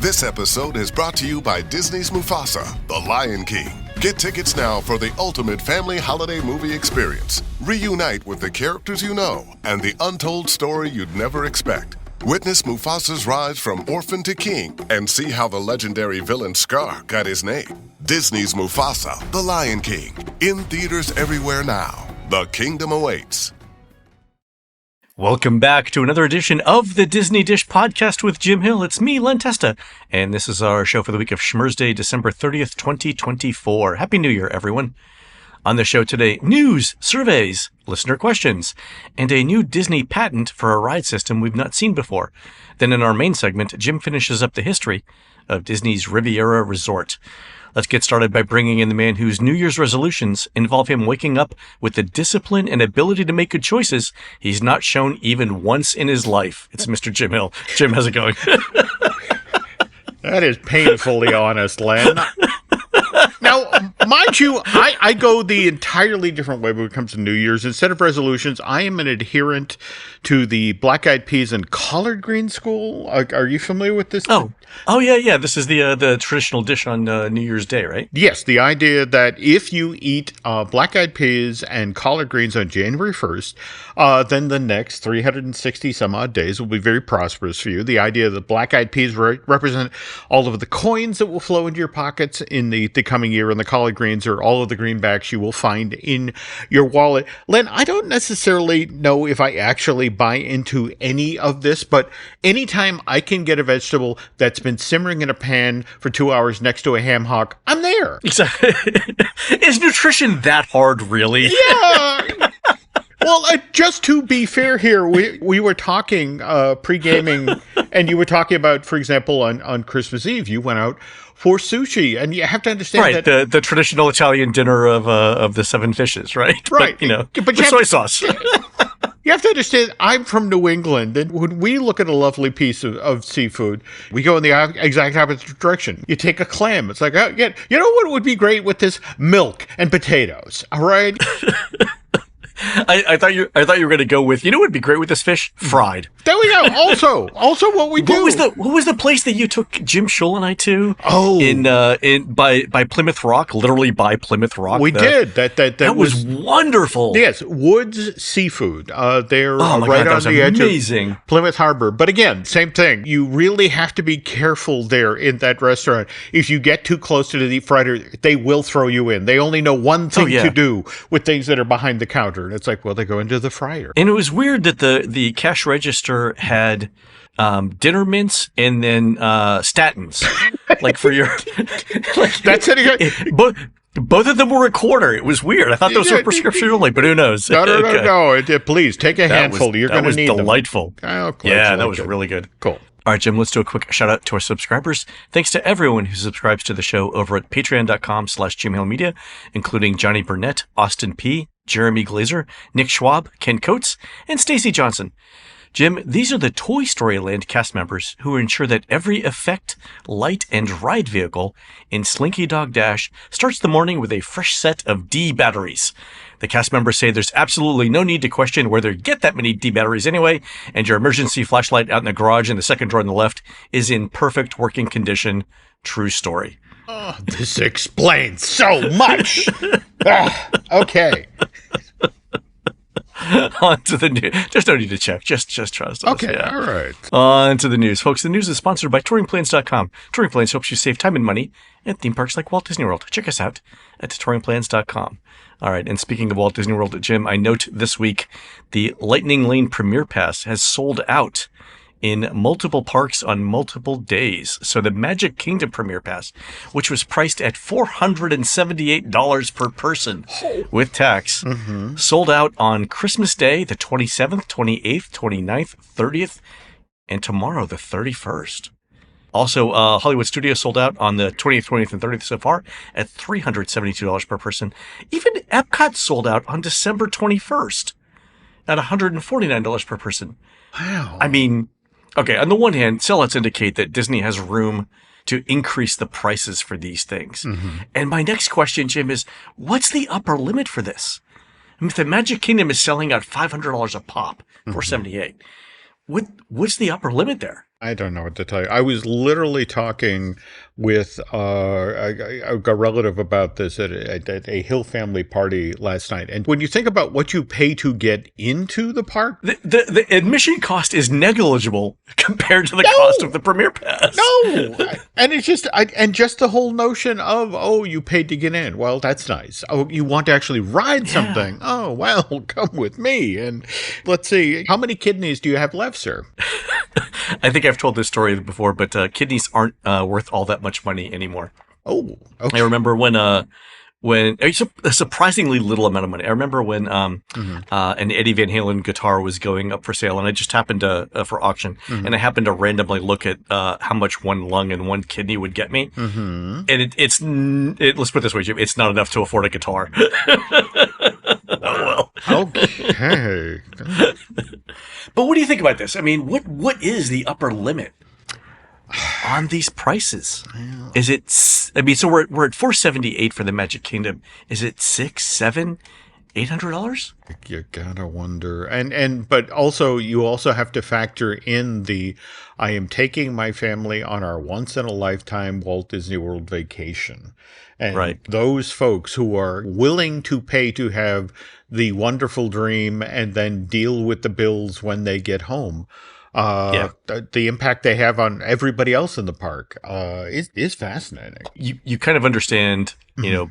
This episode is brought to you by Disney's Mufasa, The Lion King. Get tickets now for the ultimate family holiday movie experience. Reunite with the characters you know and the untold story you'd never expect. Witness Mufasa's rise from orphan to king and see how the legendary villain Scar got his name. Disney's Mufasa, The Lion King. In theaters everywhere now. The kingdom awaits. Welcome back to another edition of the Disney Dish Podcast with Jim Hill. It's me, Len Testa, and this is our show for the week of Schmersday, December 30th, 2024. Happy New Year, everyone. On the show today, news, surveys, listener questions, and a new Disney patent for a ride system we've not seen before. Then in our main segment, Jim finishes up the history of Disney's Riviera Resort. Let's get started by bringing in the man whose New Year's resolutions involve him waking up with the discipline and ability to make good choices he's not shown even once in his life. It's Mr. Jim Hill. Jim, how's it going? That is painfully honest, Len. Now, mind you, I go the entirely different way when it comes to New Year's. Instead of resolutions, I am an adherent to the Black Eyed Peas and Collard Green School. Are you familiar with this? Oh, yeah. This is the traditional dish on New Year's Day, right? Yes, the idea that if you eat Black Eyed Peas and Collard Greens on January 1st, then the next 360 some odd days will be very prosperous for you. The idea that Black Eyed Peas represent all of the coins that will flow into your pockets in the coming year, and the Collard Greens are all of the greenbacks you will find in your wallet. Len, I don't necessarily know if I actually buy into any of this, but anytime I can get a vegetable that's been simmering in a pan for 2 hours next to a ham hock, I'm there. Exactly. Is nutrition that hard, really? Yeah. Well, just to be fair here, we were talking pre-gaming, and you were talking about, for example, on Christmas Eve, you went out for sushi, and you have to understand that the traditional Italian dinner of the seven fishes, right? Right. But, with soy sauce. You have to understand, I'm from New England, and when we look at a lovely piece of seafood, we go in the exact opposite direction. You take a clam. It's like, oh, yeah, you know what would be great with this? Milk and potatoes, all right? I thought you were going to go with, you know what would be great with this fish? Fried. There we go. Also what we do. What was the place that you took Jim Schull and I to? Oh, by Plymouth Rock, literally by Plymouth Rock. We did. That was wonderful. Yes, Woods Seafood. They're right on the edge of Plymouth Harbor. But again, same thing. You really have to be careful there in that restaurant. If you get too close to the deep fryer, they will throw you in. They only know one thing to do with things that are behind the counter. And it's like, well, they go into the fryer. And it was weird that the cash register had dinner mints and then statins, like for your. That's it. Both of them were a quarter. It was weird. I thought those were prescription only, but who knows? No. Please take a handful. You're going to need them. That was delightful. That was really good. Cool. All right, Jim, let's do a quick shout out to our subscribers. Thanks to everyone who subscribes to the show over at patreon.com/JimHillMedia, including Johnny Burnett, Austin P., Jeremy Glazer, Nick Schwab, Ken Coates, and Stacy Johnson. Jim, these are the Toy Story Land cast members who ensure that every effect, light, and ride vehicle in Slinky Dog Dash starts the morning with a fresh set of D batteries. The cast members say there's absolutely no need to question where they get that many D batteries anyway, and your emergency flashlight out in the garage in the second drawer on the left is in perfect working condition. True story. Oh, this explains so much. Okay. On to the news. There's no need to check. Just trust us. Okay, yeah. All right. On to the news. Folks, the news is sponsored by touringplans.com. Touring Plans helps you save time and money at theme parks like Walt Disney World. Check us out at touringplans.com. All right, and speaking of Walt Disney World, Jim, I note this week the Lightning Lane Premier Pass has sold out in multiple parks on multiple days. So the Magic Kingdom Premier Pass, which was priced at $478 per person with tax, sold out on Christmas Day, the 27th, 28th, 29th, 30th, and tomorrow, the 31st. Also, Hollywood Studios sold out on the 20th, 20th, and 30th so far at $372 per person. Even Epcot sold out on December 21st at $149 per person. Wow. I mean, okay, on the one hand, sellouts indicate that Disney has room to increase the prices for these things. And my next question, Jim, is what's the upper limit for this? I mean, if the Magic Kingdom is selling out $500 a pop, $478, what's the upper limit there? I don't know what to tell you. I was literally talking with a relative about this at a Hill family party last night. And when you think about what you pay to get into the park, the admission cost is negligible compared to the cost of the Premier Pass. No, and it's just and just the whole notion of you paid to get in. Well, that's nice. Oh, you want to actually ride something? Oh, well, come with me. And let's see, how many kidneys do you have left, sir? I think I've told this story before, but kidneys aren't worth all that much money anymore. Oh, okay. I remember when it's a surprisingly little amount of money. I remember when an Eddie Van Halen guitar was going up for sale, and I just happened to for auction, and I happened to randomly look at how much one lung and one kidney would get me, and it's let's put it this way, Jim, it's not enough to afford a guitar. Oh well. Okay. But what do you think about this? I mean, what is the upper limit on these prices? Is it? I mean, so we're at $478 for the Magic Kingdom. Is it $600, $700, $800? You gotta wonder, but also you also have to factor in I am taking my family on our once in a lifetime Walt Disney World vacation, and those folks who are willing to pay to have the wonderful dream and then deal with the bills when they get home. The impact they have on everybody else in the park is fascinating. You kind of understand, you know,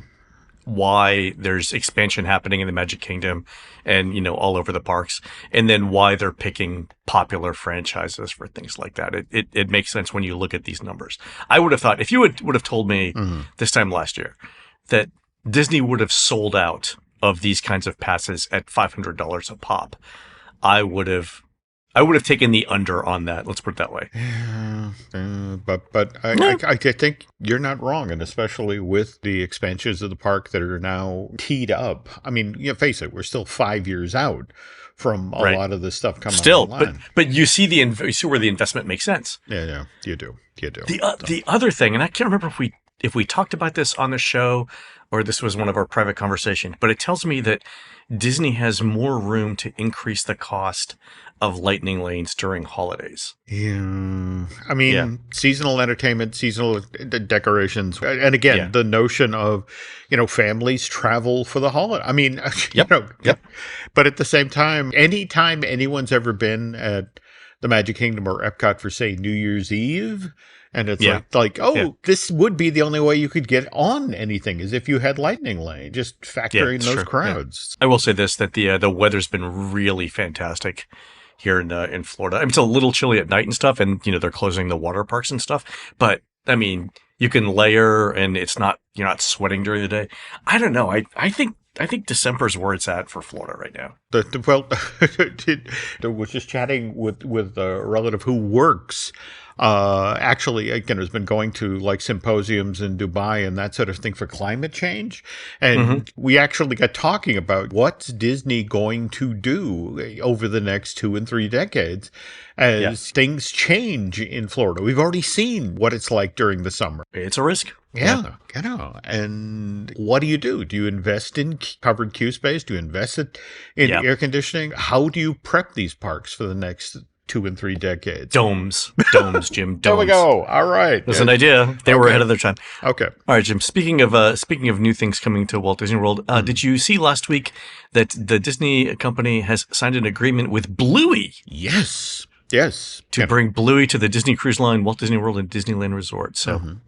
why there's expansion happening in the Magic Kingdom and, you know, all over the parks, and then why they're picking popular franchises for things like that. It makes sense when you look at these numbers. I would have thought, if you would have told me this time last year that Disney would have sold out of these kinds of passes at $500 a pop, I would have taken the under on that. Let's put it that way. But I think you're not wrong, and especially with the expansions of the park that are now teed up. I mean, you face it, we're still 5 years out from a lot of this stuff coming online. But you see where the investment makes sense. Yeah, you do. The other thing, and I can't remember if we talked about this on the show or this was one of our private conversations, but it tells me that Disney has more room to increase the cost of lightning lanes during holidays. Yeah. I mean, seasonal entertainment, seasonal decorations. And again, the notion of, you know, families travel for the holiday. I mean, but at the same time, anytime anyone's ever been at the Magic Kingdom or Epcot for, say, New Year's Eve, and it's this would be the only way you could get on anything is if you had lightning lane. Just factor in those crowds. I will say this, that the weather's been really fantastic here in Florida. I mean, it's a little chilly at night and stuff, and you know they're closing the water parks and stuff. But I mean, you can layer, and you're not sweating during the day. I don't know. I think December's where it's at for Florida right now. I was just chatting with a relative who works. Actually, again, has been going to like symposiums in Dubai and that sort of thing for climate change. And we actually got talking about what's Disney going to do over the next 2 and 3 decades as things change in Florida. We've already seen what it's like during the summer. It's a risk. Yeah, you know. And what do? Do you invest in covered queue space? Do you invest in air conditioning? How do you prep these parks for the next 2 and 3 decades? Domes, Jim. Domes. There we go. All right. There's an idea. They were ahead of their time. Okay. All right, Jim. Speaking of new things coming to Walt Disney World, did you see last week that the Disney company has signed an agreement with Bluey? Yes. To bring Bluey to the Disney Cruise Line, Walt Disney World, and Disneyland Resort. So,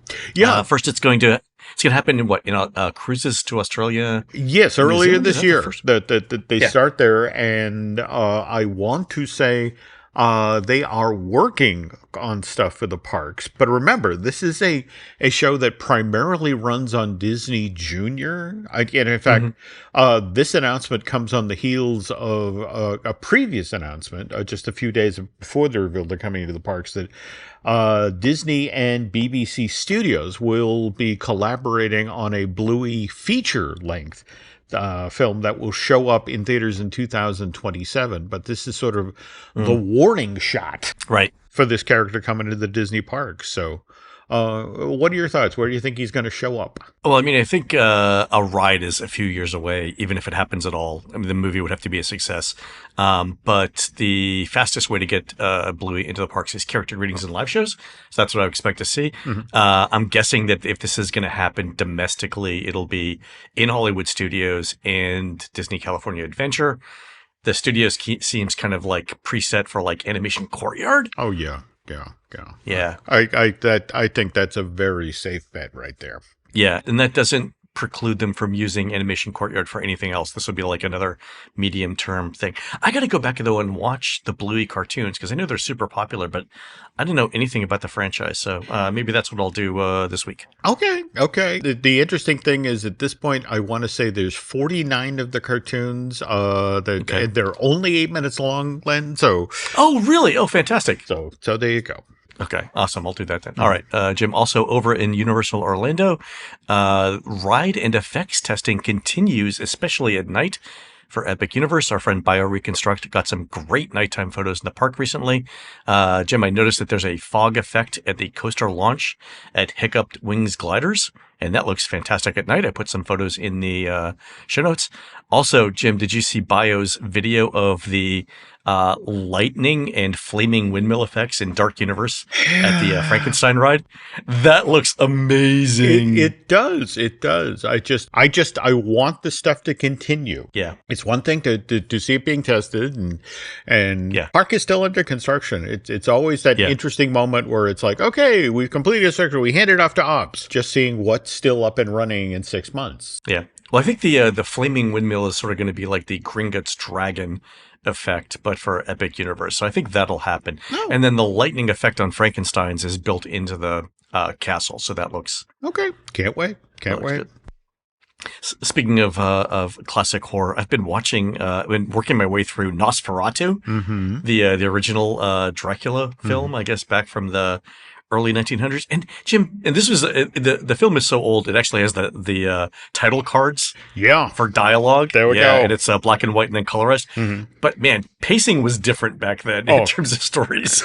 first it's going to happen in cruises to Australia. Yes, earlier this year. They start there, and I want to say they are working on stuff for the parks. But remember, this is a show that primarily runs on Disney Junior. And in fact, this announcement comes on the heels of a previous announcement just a few days before they revealed they're coming into the parks that Disney and BBC Studios will be collaborating on a Bluey feature-length film that will show up in theaters in 2027. But this is sort of the warning shot for this character coming to the Disney parks. So What are your thoughts? Where do you think he's going to show up? Well, I mean, I think a ride is a few years away, even if it happens at all. I mean, the movie would have to be a success. But the fastest way to get Bluey into the parks is character readings and live shows. So that's what I expect to see. I'm guessing that if this is going to happen domestically, it'll be in Hollywood Studios and Disney California Adventure. The studios seems kind of like preset for like Animation Courtyard. Oh, yeah. Yeah. I think that's a very safe bet right there. Yeah, and that doesn't preclude them from using Animation Courtyard for anything else. This would be like another medium-term thing. I got to go back, though, and watch the Bluey cartoons, because I know they're super popular, but I didn't know anything about the franchise, so maybe that's what I'll do this week. Okay. The interesting thing is, at this point, I want to say there's 49 of the cartoons. They're only 8 minutes long, Len, so... Oh, really? Oh, fantastic. So there you go. Okay, awesome. I'll do that then. All right, Jim, also over in Universal Orlando, ride and effects testing continues, especially at night. For Epic Universe, our friend BioReconstruct got some great nighttime photos in the park recently. Jim, I noticed that there's a fog effect at the coaster launch at Hiccuped Wings Gliders, and that looks fantastic at night. I put some photos in the show notes. Also, Jim, did you see Bio's video of the lightning and flaming windmill effects in Dark Universe at the Frankenstein ride? That looks amazing. It does. I want the stuff to continue. Yeah. It's one thing to see it being tested, and park is still under construction. It's always that interesting moment where it's like, okay, we've completed a sector, we hand it off to ops. Just seeing what's still up and running in 6 months. Yeah. Well, I think the flaming windmill is sort of going to be like the Gringotts dragon effect, but for Epic Universe. So I think that'll happen. Oh. And then the lightning effect on Frankenstein's is built into the castle. So that looks... Okay. Can't wait. Good. Speaking of classic horror, I've been working my way through Nosferatu, the original Dracula film, I guess, back from the early 1900s. And Jim, and this was the film is so old, it actually has the title cards for dialogue. There we go. And it's black and white and then colorized. But man, pacing was different back then in terms of stories.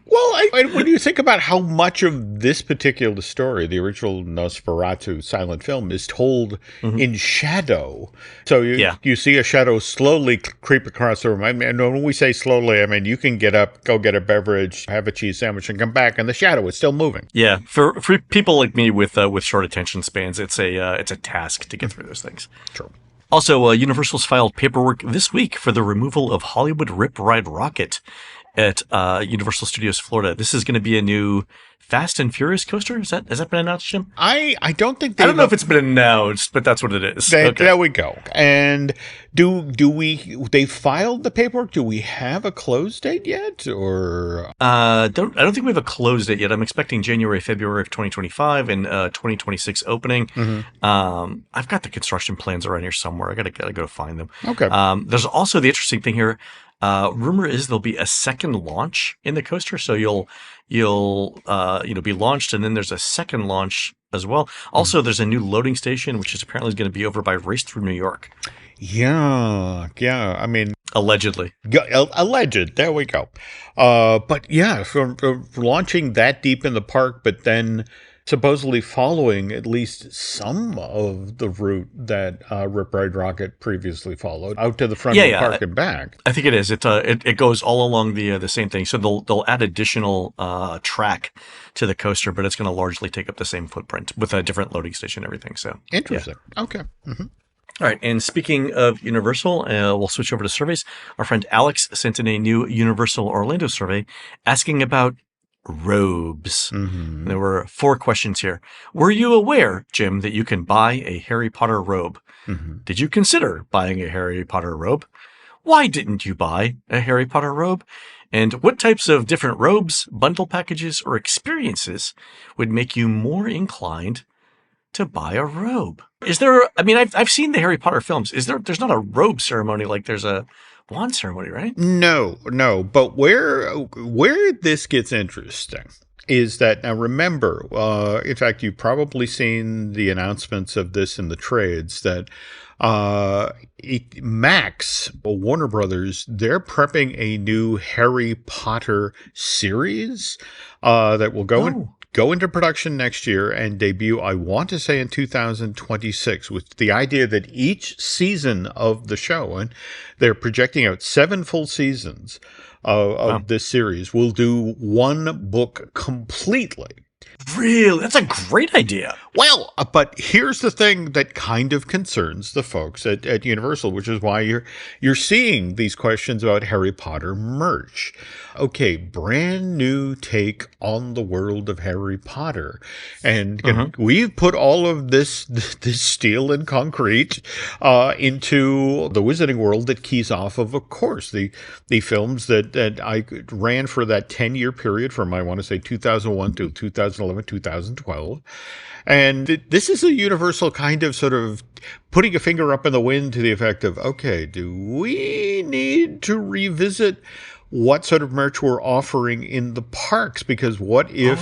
Well, when you think about how much of this particular story, the original Nosferatu silent film, is told in shadow. So you see a shadow slowly creep across the room. I mean, when we say slowly, I mean, you can get up, go get a beverage, have a cheese sandwich, and come back, and the shadow is still moving. Yeah, for people like me with short attention spans, it's a task to get through those things. True. Also, Universal's filed paperwork this week for the removal of Hollywood Rip Ride Rocket at Universal Studios Florida. This is going to be a new Fast and Furious coaster. Has that been announced, Jim? I don't think I don't know if it's been announced, but that's what it is. There we go. And they filed the paperwork? Do we have a close date yet? Or I don't think we have a close date yet. I'm expecting January, February of 2025 and 2026 opening. I've got the construction plans around here somewhere. I gotta go find them. Okay. There's also the interesting thing here. Rumor is there'll be a second launch in the coaster, so you'll be launched, and then there's a second launch as well. Also, there's a new loading station, which is apparently going to be over by Race Through New York. Yeah. I mean, allegedly. Alleged. There we go. But yeah, for launching that deep in the park, but then supposedly following at least some of the route that Rip Ride Rocket previously followed out to the front of the park and back. I think it is. It goes all along the same thing. So they'll add additional track to the coaster, but it's going to largely take up the same footprint with a different loading station and everything. So interesting. Yeah. Okay. All right, and speaking of Universal, we'll switch over to surveys. Our friend Alex sent in a new Universal Orlando survey asking about robes. There were 4 questions here. Were you aware, Jim, that you can buy a Harry Potter robe? Did you consider buying a Harry Potter robe? Why didn't you buy a Harry Potter robe? And what types of different robes, bundle packages, or experiences would make you more inclined to buy a robe? Is there, I mean, I've seen the Harry Potter films. There's not a robe ceremony like there's a wand ceremony, right? No. But where this gets interesting is that, now remember, in fact, you've probably seen the announcements of this in the trades, that Max, Warner Brothers, they're prepping a new Harry Potter series that will go into production next year and debut, I want to say, in 2026, with the idea that each season of the show, and they're projecting out 7 full seasons of this series, will do one book completely. Really? That's a great idea. Well, but here's the thing that kind of concerns the folks at Universal, which is why you're seeing these questions about Harry Potter merch. Okay, brand new take on the world of Harry Potter. And we've put all of this steel and concrete into the Wizarding World that keys off of course, the films that I ran for that 10-year period from, I want to say, 2001 to 2011, 2012. And this is a Universal kind of sort of putting a finger up in the wind to the effect of, okay, do we need to revisit what sort of merch we're offering in the parks? Because what if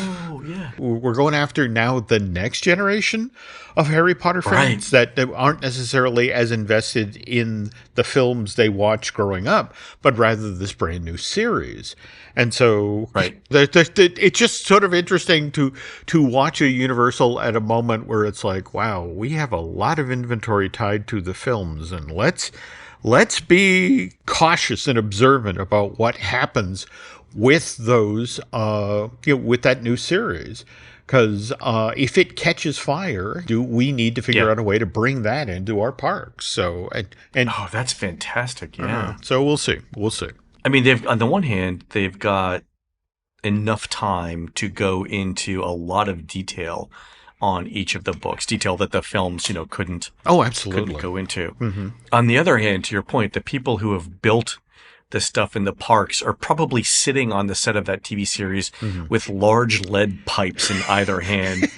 we're going after now the next generation of Harry Potter fans that aren't necessarily as invested in the films they watched growing up, but rather this brand new series. And so it's just sort of interesting to watch a Universal at a moment where it's like, wow, we have a lot of inventory tied to the films, and let's be cautious and observant about what happens with those, with that new series. Because if it catches fire, do we need to figure out a way to bring that into our parks? So, and oh, that's fantastic. Yeah. So we'll see. We'll see. I mean, on the one hand, they've got enough time to go into a lot of detail on each of the books, detail that the films, couldn't go into. Mm-hmm. On the other hand, to your point, the people who have built the stuff in the parks are probably sitting on the set of that TV series with large lead pipes in either hand,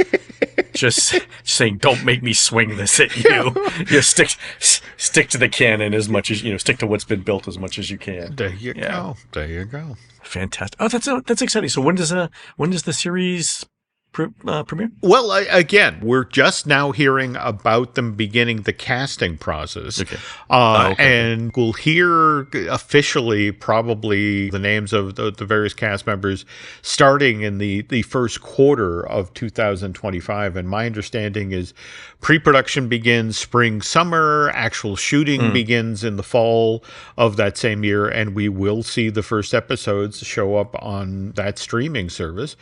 just saying, "Don't make me swing this at you." Stick to the canon as much as stick to what's been built as much as you can. There you go. There you go. Fantastic. Oh, that's exciting. So when does the series premiere? Well, again, we're just now hearing about them beginning the casting process. Okay. And we'll hear officially probably the names of the various cast members starting in the first quarter of 2025. And my understanding is pre-production begins spring, summer, actual shooting begins in the fall of that same year, and we will see the first episodes show up on that streaming service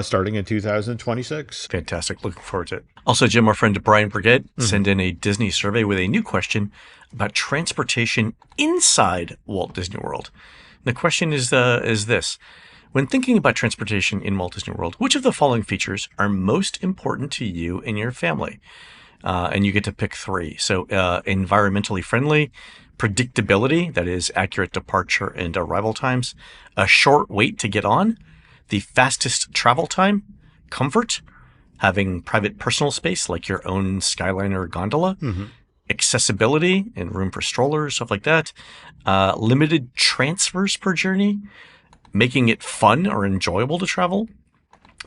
starting in 2026. Fantastic. Looking forward to it. Also, Jim, our friend Brian Brigette sent in a Disney survey with a new question about transportation inside Walt Disney World. The question is this. When thinking about transportation in Walt Disney World, which of the following features are most important to you and your family? And you get to pick 3. So environmentally friendly, predictability, that is accurate departure and arrival times, a short wait to get on, the fastest travel time, comfort, having private personal space like your own Skyliner or gondola, accessibility and room for strollers, stuff like that, limited transfers per journey, making it fun or enjoyable to travel,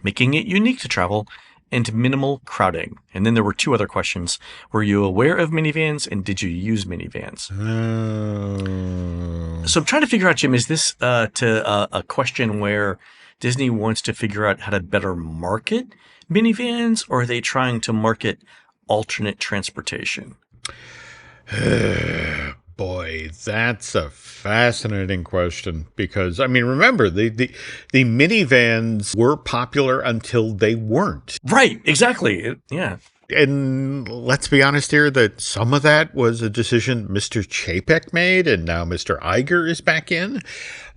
making it unique to travel, and minimal crowding. And then there were 2 other questions. Were you aware of minivans, and did you use minivans? So I'm trying to figure out, Jim, is this a question where Disney wants to figure out how to better market minivans, or are they trying to market alternate transportation? Boy, that's a fascinating question because, I mean, remember, the minivans were popular until they weren't. Right, exactly. Yeah. And let's be honest here that some of that was a decision Mr. Chapek made, and now Mr. Iger is back in.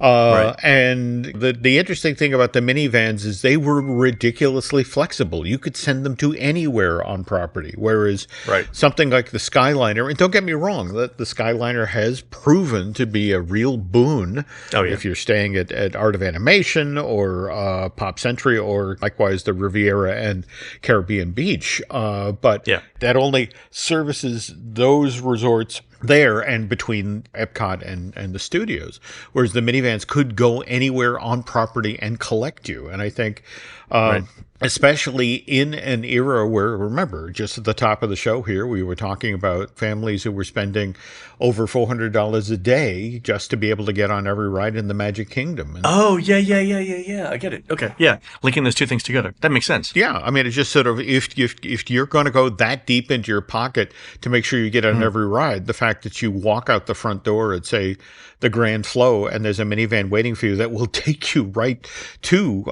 Right. And the interesting thing about the minivans is they were ridiculously flexible. You could send them to anywhere on property, whereas something like the Skyliner, and don't get me wrong, the Skyliner has proven to be a real boon if you're staying at Art of Animation or Pop Century or likewise the Riviera and Caribbean Beach. But that only services those resorts there and between Epcot and the studios, whereas the minivans could go anywhere on property and collect you. And I think, Right. especially in an era where, remember, just at the top of the show here, we were talking about families who were spending over $400 a day just to be able to get on every ride in the Magic Kingdom. And Oh, yeah. I get it. Okay. Yeah. Linking those two things together. That makes sense. yeah, I mean, it's just sort of if you're going to go that deep into your pocket to make sure you get on every ride, the fact that you walk out the front door at, say, the Grand Flow and there's a minivan waiting for you that will take you right to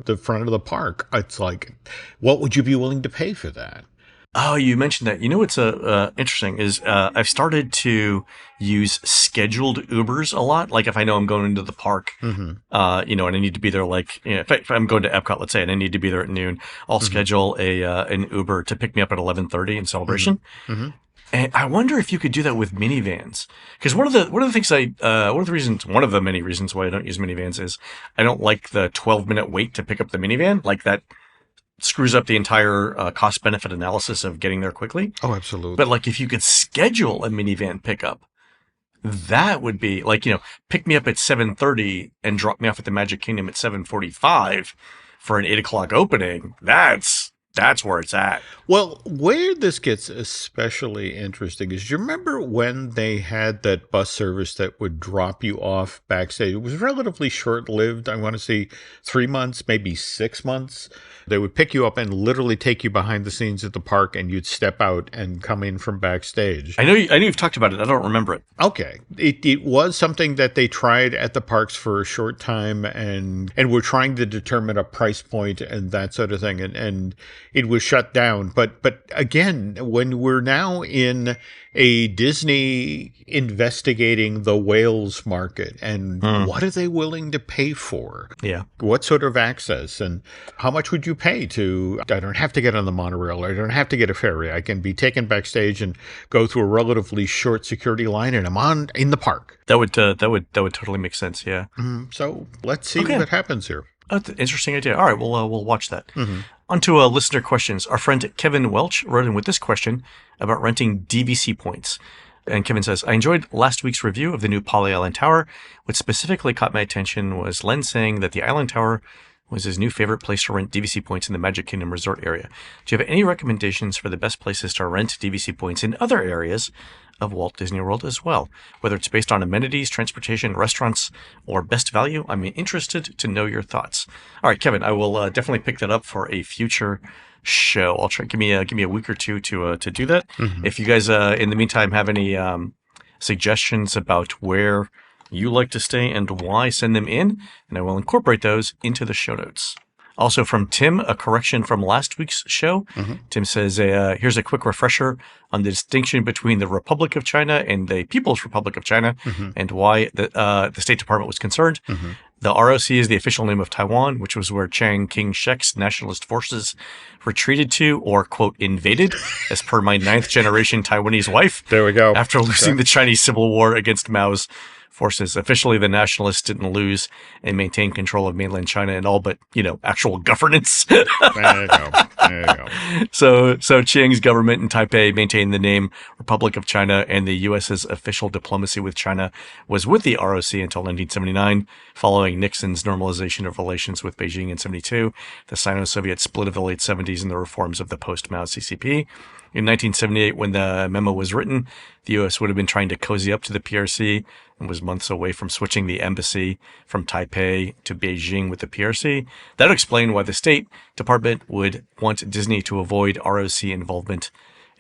the front of the park, it's like, what would you be willing to pay for that? Oh, you mentioned that. You know what's interesting is I've started to use scheduled Ubers a lot. Like if I know I'm going into the park, and I need to be there if I'm going to Epcot, let's say, and I need to be there at noon, I'll schedule an Uber to pick me up at 11:30 in Celebration. And I wonder if you could do that with minivans, because one of the many reasons why I don't use minivans is I don't like the 12-minute wait to pick up the minivan. Like that screws up the entire cost-benefit analysis of getting there quickly. Oh, absolutely. But like if you could schedule a minivan pickup, that would be like, pick me up at 7:30 and drop me off at the Magic Kingdom at 7:45 for an 8 o'clock opening. That's where it's at. Well, where this gets especially interesting is, you remember when they had that bus service that would drop you off backstage? It was relatively short-lived. I want to say 3 months, maybe 6 months. They would pick you up and literally take you behind the scenes at the park, and you'd step out and come in from backstage. I know you've talked about it. I don't remember it. Okay. It was something that they tried at the parks for a short time, and were trying to determine a price point and that sort of thing. And it was shut down. But again, when we're now in a Disney investigating the whales market, and what are they willing to pay for? Yeah. What sort of access, and how much would you pay to, I don't have to get on the monorail, I don't have to get a ferry, I can be taken backstage and go through a relatively short security line, and I'm in the park. That would totally make sense. Yeah. So let's see what happens here. Oh, that's an interesting idea. All right, we'll watch that. On to listener questions. Our friend Kevin Welch wrote in with this question about renting DVC points. And Kevin says, I enjoyed last week's review of the new Poly Island Tower. What specifically caught my attention was Len saying that the Island Tower was his new favorite place to rent DVC points in the Magic Kingdom Resort area. Do you have any recommendations for the best places to rent DVC points in other areas of Walt Disney World as well? Whether it's based on amenities, transportation, restaurants, or best value, I'm interested to know your thoughts. All right, Kevin, I will definitely pick that up for a future show. I'll try. Give me a week or two to do that. If you guys in the meantime have any suggestions about where you like to stay and why, send them in, and I will incorporate those into the show notes. Also from Tim, a correction from last week's show. Tim says, here's a quick refresher on the distinction between the Republic of China and the People's Republic of China, and why the State Department was concerned. The ROC is the official name of Taiwan, which was where Chiang Kai-shek's nationalist forces retreated to, or, quote, invaded, as per my 9th generation Taiwanese wife. There we go. After losing the Chinese Civil War against Mao's forces. Officially, the nationalists didn't lose and maintain control of mainland China and all but, actual governance. There you go. So Chiang's government in Taipei maintained the name Republic of China, and the U.S.'s official diplomacy with China was with the ROC until 1979, following Nixon's normalization of relations with Beijing in 1972, the Sino-Soviet split of the late 70s, and the reforms of the post-Mao CCP. In 1978, when the memo was written, the U.S. would have been trying to cozy up to the PRC and was months away from switching the embassy from Taipei to Beijing with the PRC. That would explain why the State Department would want Disney to avoid ROC involvement,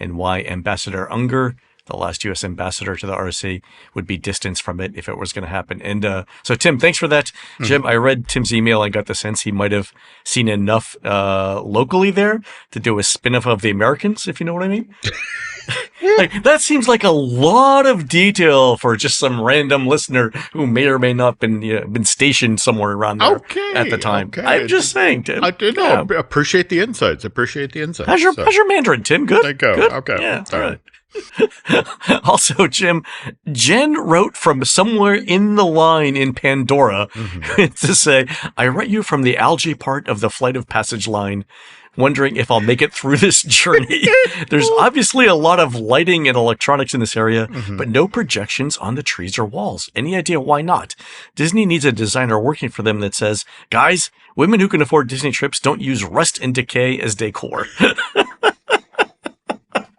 and why Ambassador Unger, the last U.S. ambassador to the ROC, would be distanced from it if it was going to happen. And so, Tim, thanks for that. Jim, I read Tim's email. I got the sense he might have seen enough locally there to do a spin-off of The Americans, if you know what I mean. Like, that seems like a lot of detail for just some random listener who may or may not been stationed somewhere around there at the time. Okay. I'm just saying, Tim. I appreciate the insights. How's your Mandarin, Tim? Good? There you go. Good? Okay. Yeah, all right. Also, Jim, Jen wrote from somewhere in the line in Pandora to say, I write you from the algae part of the Flight of Passage line. wondering if I'll make it through this journey. There's obviously a lot of lighting and electronics in this area, but no projections on the trees or walls. Any idea why not? Disney needs a designer working for them that says, guys, women who can afford Disney trips don't use rust and decay as decor.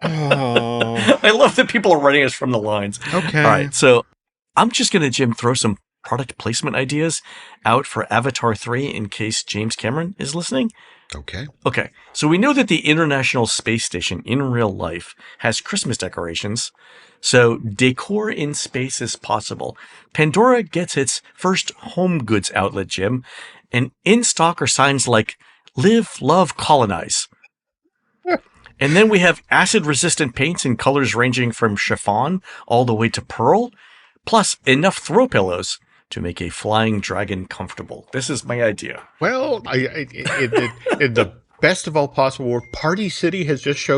I love that people are writing us from the lines. Okay. All right, so I'm just going to, Jim, throw some product placement ideas out for Avatar 3 in case James Cameron is listening. Okay. Okay, so we know that the International Space Station in real life has Christmas decorations, so decor in space is possible. Pandora gets its first home goods outlet, Jim, and in stock are signs like Live, Love, Colonize. And then we have acid-resistant paints in colors ranging from chiffon all the way to pearl, plus enough throw pillows to make a flying dragon comfortable. This is my idea. Well, in the best of all possible world, Party City has just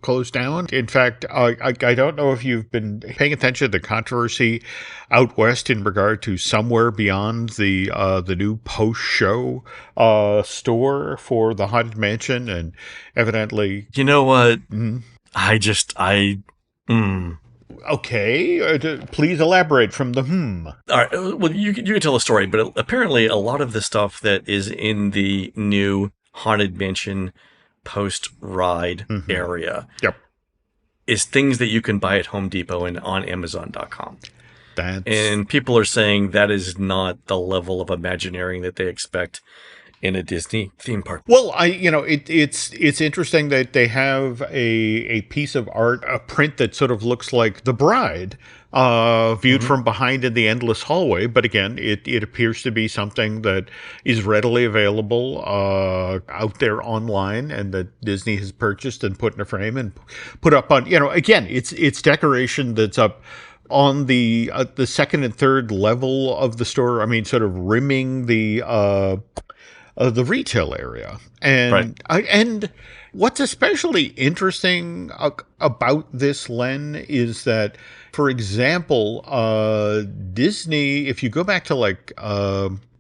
closed down. In fact, I don't know if you've been paying attention to the controversy out west in regard to Somewhere Beyond, the new post-show store for the Haunted Mansion, and evidently... You know what? Okay, please elaborate from the All right, well, you can tell a story, but apparently a lot of the stuff that is in the new Haunted Mansion post-ride area is things that you can buy at Home Depot and on Amazon.com. And people are saying that is not the level of Imagineering that they expect in a Disney theme park. Well, it's interesting that they have a piece of art, a print that sort of looks like The Bride, viewed from behind in the endless hallway. But again, it appears to be something that is readily available out there online, and that Disney has purchased and put in a frame and put up on. Again, it's decoration that's up on the second and third level of the store. I mean, sort of rimming the retail area. And and what's especially interesting about this, Len, is that, for example, Disney, if you go back to like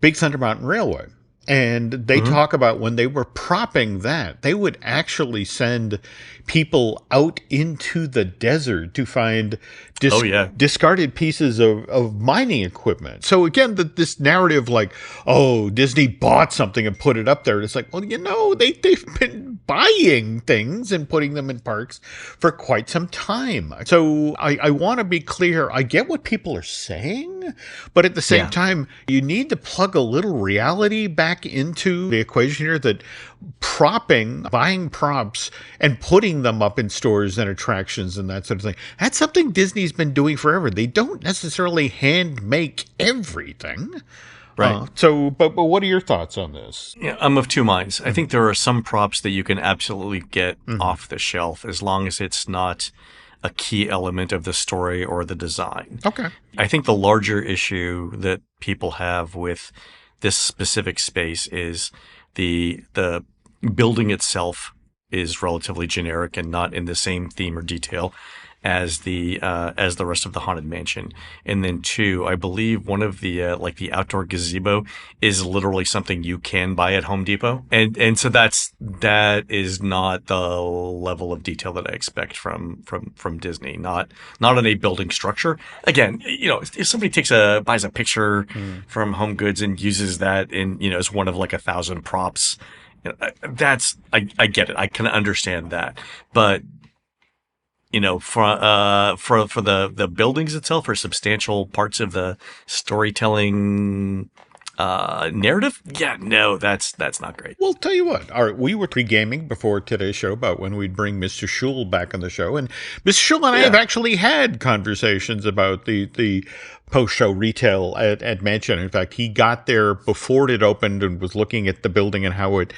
Big Thunder Mountain Railway, and they talk about when they were propping that, they would actually send people out into the desert to find discarded pieces of mining equipment. So again, this narrative like, oh, Disney bought something and put it up there. It's like, well, they've been buying things and putting them in parks for quite some time. So I want to be clear. I get what people are saying, but at the same time, you need to plug a little reality back into the equation here, that buying props and putting them up in stores and attractions and that sort of thing, that's something Disney's been doing forever. They don't necessarily hand make everything. Right. But what are your thoughts on this? Yeah, I'm of two minds. I think there are some props that you can absolutely get off the shelf as long as it's not a key element of the story or the design. Okay. I think the larger issue that people have with this specific space is the building itself is relatively generic and not in the same theme or detail as the rest of the Haunted Mansion. And then two, I believe one of the the outdoor gazebo is literally something you can buy at Home Depot. And so that is not the level of detail that I expect from Disney. Not on a building structure. Again, if somebody buys a picture from Home Goods and uses that in, as one of like 1,000 props, I get it. I can understand that. But for the buildings itself, or substantial parts of the storytelling narrative, that's not great. Well, tell you what. All right, we were pre-gaming before today's show about when we'd bring Mr. Schul back on the show, and Mr. Schul and I have actually had conversations about the post-show retail at Mansion. In fact, he got there before it opened and was looking at the building and how it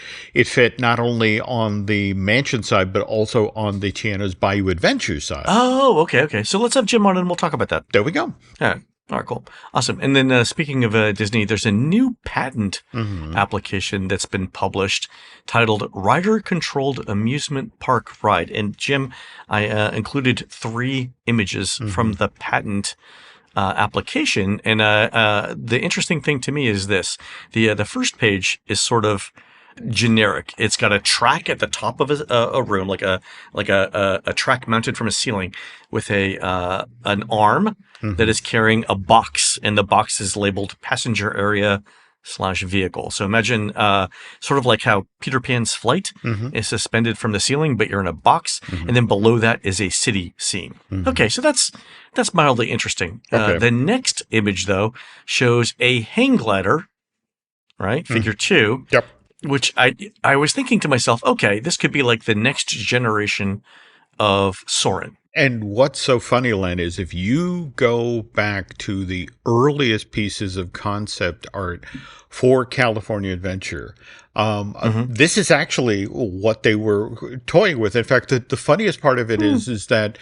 fit not only on the Mansion side, but also on the Tiana's Bayou Adventures side. Oh, okay. So let's have Jim on and we'll talk about that. There we go. Yeah. All right, cool. Awesome. And then speaking of Disney, there's a new patent application that's been published titled Rider Controlled Amusement Park Ride. And Jim, I included 3 images from the patent application. And the interesting thing to me is this. The first page is sort of generic. It's got a track at the top of a room, like a track mounted from a ceiling with an arm that is carrying a box, and the box is labeled passenger area / vehicle. So imagine sort of like how Peter Pan's flight is suspended from the ceiling, but you're in a box, and then below that is a city scene. Okay, so that's mildly interesting. The next image, though, shows a hang glider, right? Figure 2. Yep. Which I was thinking to myself, okay, this could be like the next generation of Soarin'. And what's so funny, Len, is if you go back to the earliest pieces of concept art for California Adventure, this is actually what they were toying with. In fact, the funniest part of it is that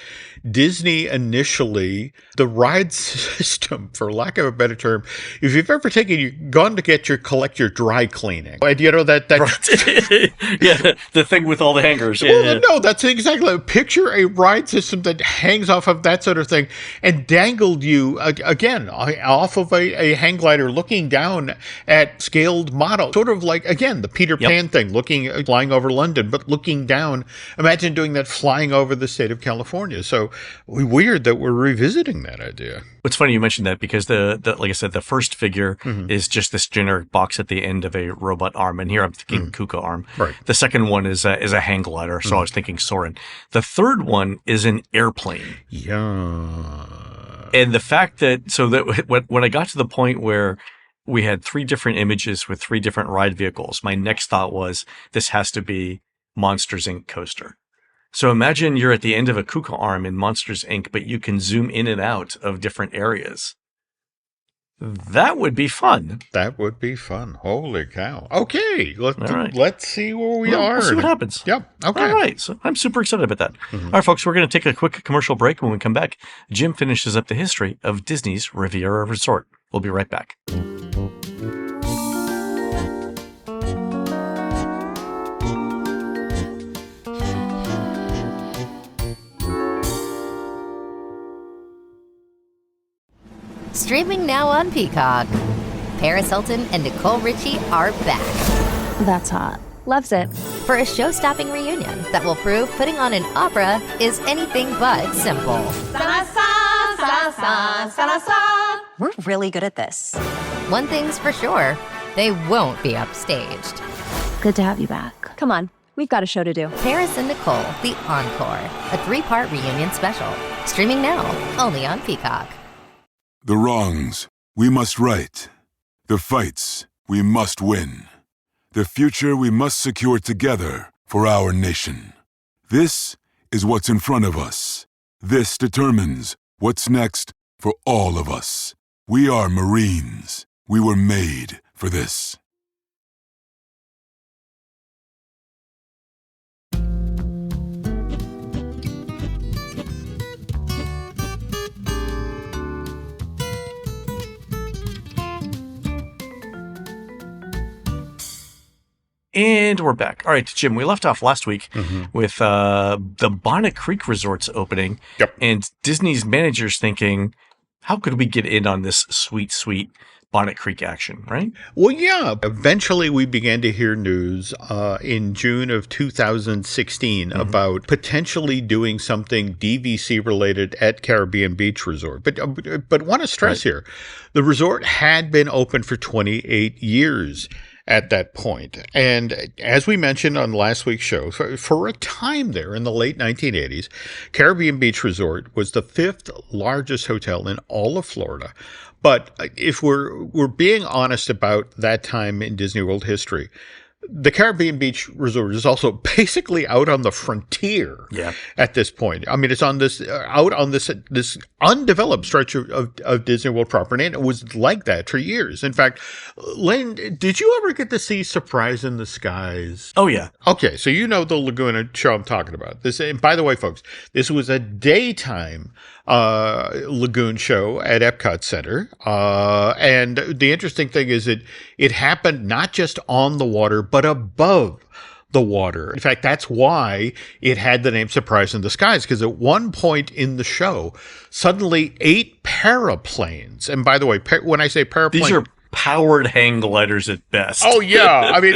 Disney initially, the ride system, for lack of a better term, if you've ever gone to collect your dry cleaning, and you know that yeah, the thing with all the hangers. Well, no, that's exactly. Picture a ride system that hangs off of that sort of thing and dangled you again off of a hang glider, looking down at scaled model, sort of like again the Peter Pan thing, flying over London, but looking down. Imagine doing that flying over the state of California. So weird that we're revisiting that idea. It's funny you mentioned that because the like I said, the first figure is just this generic box at the end of a robot arm, and here I'm thinking Kuka arm. Right. The second one is a hang glider, so I was thinking Soarin'. The third one is an airplane. Yeah. And the fact that when I got to the point where we had 3 different images with 3 different ride vehicles, my next thought was this has to be Monsters Inc. coaster. So imagine you're at the end of a Kuka arm in Monsters Inc., but you can zoom in and out of different areas. That would be fun. That would be fun. Holy cow. Okay. Let's see where we are. We'll see what happens. Yep. Okay. All right. So I'm super excited about that. All right, folks, we're going to take a quick commercial break. When we come back, Jim finishes up the history of Disney's Riviera Resort. We'll be right back. Streaming now on Peacock. Paris Hilton and Nicole Richie are back. That's hot. Loves it. For a show-stopping reunion that will prove putting on an opera is anything but simple. We're really good at this. One thing's for sure, they won't be upstaged. Good to have you back. Come on, we've got a show to do. Paris and Nicole, The Encore, a 3-part reunion special. Streaming now, only on Peacock. The wrongs we must right. The fights we must win. The future we must secure together for our nation. This is what's in front of us. This determines what's next for all of us. We are Marines. We were made for this. And we're back. All right, Jim, we left off last week with the Bonnet Creek resorts opening. Yep. And Disney's managers thinking, how could we get in on this sweet, sweet Bonnet Creek action, right? Well, yeah. Eventually, we began to hear news in June of 2016 about potentially doing something DVC related at Caribbean Beach Resort. But want to stress here, the resort had been open for 28 years at that point. And as we mentioned on last week's show, for a time there in the late 1980s, Caribbean Beach Resort was the 5th largest hotel in all of Florida. But if we're being honest about that time in Disney World history, the Caribbean Beach Resort is also basically out on the frontier at this point. I mean, it's on this undeveloped stretch of Disney World property, and it was like that for years. In fact, Len, did you ever get to see Surprise in the Skies? Oh, yeah. Okay, so you know the Laguna show I'm talking about. This, and by the way, folks, this was a daytime lagoon show at Epcot Center. And the interesting thing is it happened not just on the water, but above the water. In fact, that's why it had the name Surprise in the Skies, because at one point in the show, suddenly 8 paraplanes, and by the way, when I say paraplanes, powered hang gliders at best. Oh, yeah. I mean,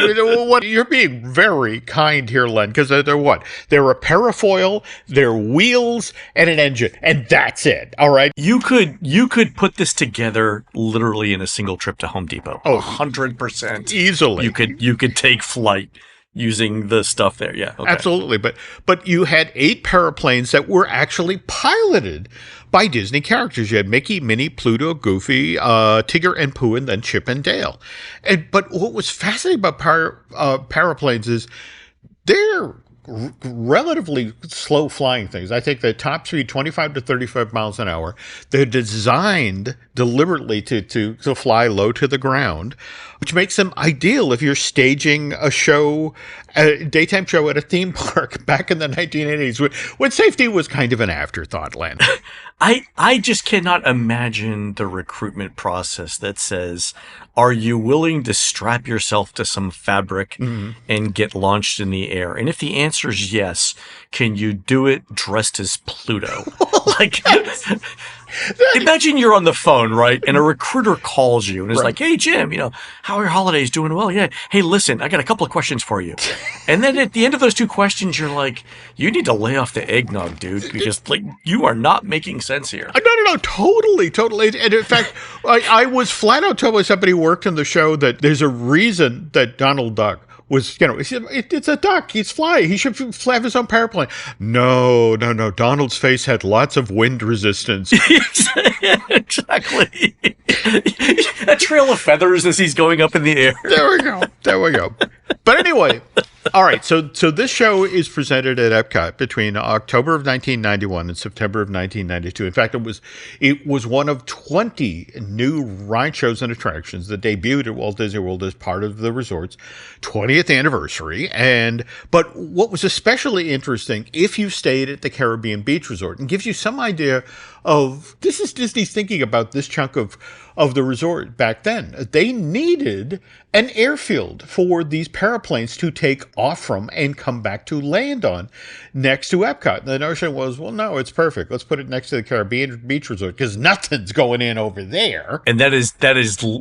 what you're being very kind here, Len, because they're what? They're a parafoil, they're wheels, and an engine, and that's it. All right. You could put this together literally in a single trip to Home Depot. Oh, 100%. Easily. You could take flight using the stuff there. Yeah. Okay. Absolutely. But you had 8 paraplanes that were actually piloted by Disney characters. You had Mickey, Minnie, Pluto, Goofy, Tigger and Pooh, and then Chip and Dale. But what was fascinating about paraplanes is they're relatively slow flying things. I think the top speed 25 to 35 miles an hour. They're designed deliberately to fly low to the ground, which makes them ideal if you're staging a show, a daytime show at a theme park back in the 1980s when safety was kind of an afterthought, Len. I just cannot imagine the recruitment process that says, are you willing to strap yourself to some fabric and get launched in the air? And if the answer is yes, can you do it dressed as Pluto? Like, imagine you're on the phone, right? And a recruiter calls you and is like, hey, Jim, how are your holidays? Doing well? Yeah. Hey, listen, I got a couple of questions for you. And then at the end of those 2 questions, you're like, you need to lay off the eggnog, dude, because you are not making sense here. No, totally. And in fact, I was flat out told by somebody who worked in the show that there's a reason that Donald Duck was, it's a duck. He's flying. He should have his own paraplane. No. Donald's face had lots of wind resistance. Exactly. A trail of feathers as he's going up in the air. There we go. But anyway, all right. So this show is presented at Epcot between October of 1991 and September of 1992. In fact, it was one of 20 new ride shows and attractions that debuted at Walt Disney World as part of the resort's 20th anniversary. But what was especially interesting, if you stayed at the Caribbean Beach Resort, and gives you some idea of this is Disney's thinking about this chunk of the resort back then. They needed an airfield for these paraplanes to take off from and come back to land on next to Epcot. The notion was, well, no, it's perfect. Let's put it next to the Caribbean Beach Resort because nothing's going in over there. And that is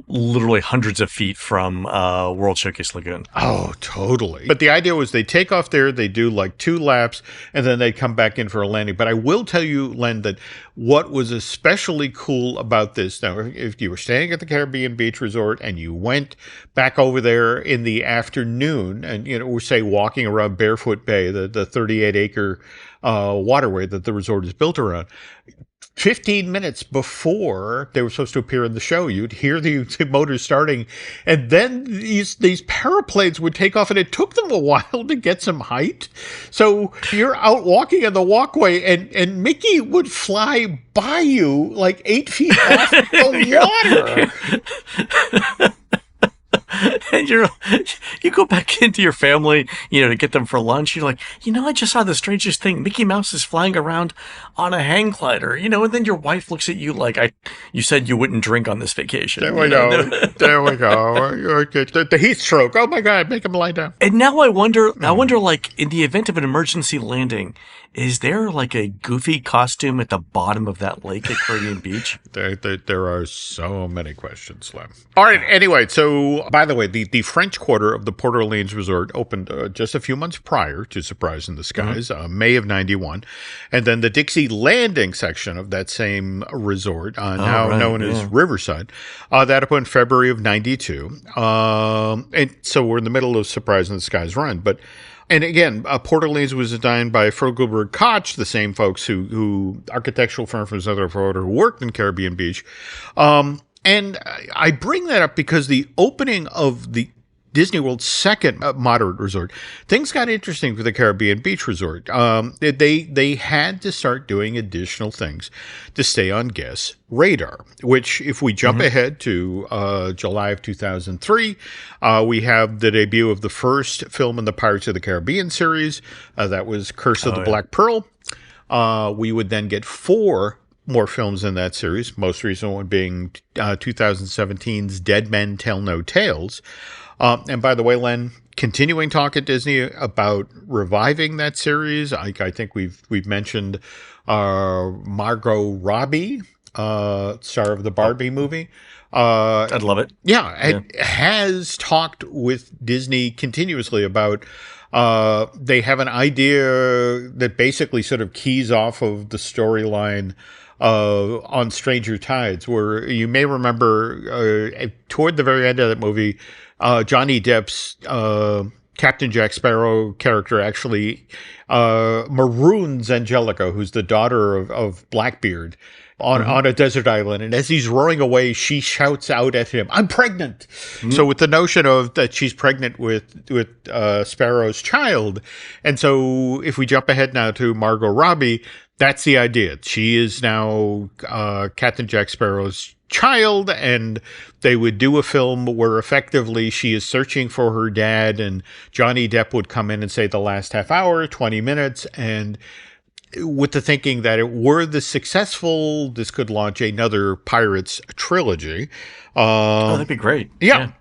literally hundreds of feet from World Showcase Lagoon. Oh, totally. But the idea was they take off there, they do like 2 laps, and then they come back in for a landing. But I will tell you, Len, that what was especially cool about this, now, if you were staying at the Caribbean Beach Resort and you went back over there in the afternoon and, we're say walking around Barefoot Bay, the 38-acre waterway that the resort is built around, 15 minutes before they were supposed to appear in the show, you'd hear the motors starting, and then these paraplanes would take off, and it took them a while to get some height. So you're out walking in the walkway, and Mickey would fly by you like 8 feet off the water. And you go back into your family, to get them for lunch. You're like, I just saw the strangest thing. Mickey Mouse is flying around on a hang glider, and then your wife looks at you like, you said you wouldn't drink on this vacation. There we go. The heat stroke. Oh my God, make him lie down. And now I wonder, like, in the event of an emergency landing, is there like a Goofy costume at the bottom of that lake at Caribbean Beach? There are so many questions, Lem. All right. Anyway, so by the way, the French Quarter of the Port Orleans Resort opened just a few months prior to Surprise in the Skies, May of 91. And then the Dixie Landing section of that same resort, known as Riverside, that opened February of 92. And so we're in the middle of Surprise in the Skies run. And again, Port Orleans was designed by Fogelberg Koch, the same folks who architectural firm from Southern Florida who worked in Caribbean Beach. And I bring that up because the opening of the Disney World's second moderate resort, things got interesting for the Caribbean Beach Resort. They had to start doing additional things to stay on guests' radar, which if we jump ahead to July of 2003, we have the debut of the first film in the Pirates of the Caribbean series. That was Curse of the Black Pearl. We would then get 4 more films in that series, most recent one being 2017's Dead Men Tell No Tales. And by the way, Len, continuing talk at Disney about reviving that series. I think we've mentioned Margot Robbie star of the Barbie movie. I'd love it. Yeah, it has talked with Disney continuously about they have an idea that basically sort of keys off of the storyline on Stranger Tides, where you may remember toward the very end of that movie, Johnny Depp's Captain Jack Sparrow character actually maroons Angelica, who's the daughter of Blackbeard, on a desert island. And as he's rowing away, she shouts out at him, "I'm pregnant." So with the notion of that she's pregnant with Sparrow's child. And so if we jump ahead now to Margot Robbie, that's the idea. She is now Captain Jack Sparrow's child, and they would do a film where effectively she is searching for her dad, and Johnny Depp would come in and say the last half hour, 20 minutes, and with the thinking that it were this successful, this could launch another Pirates trilogy. That'd be great. Yeah.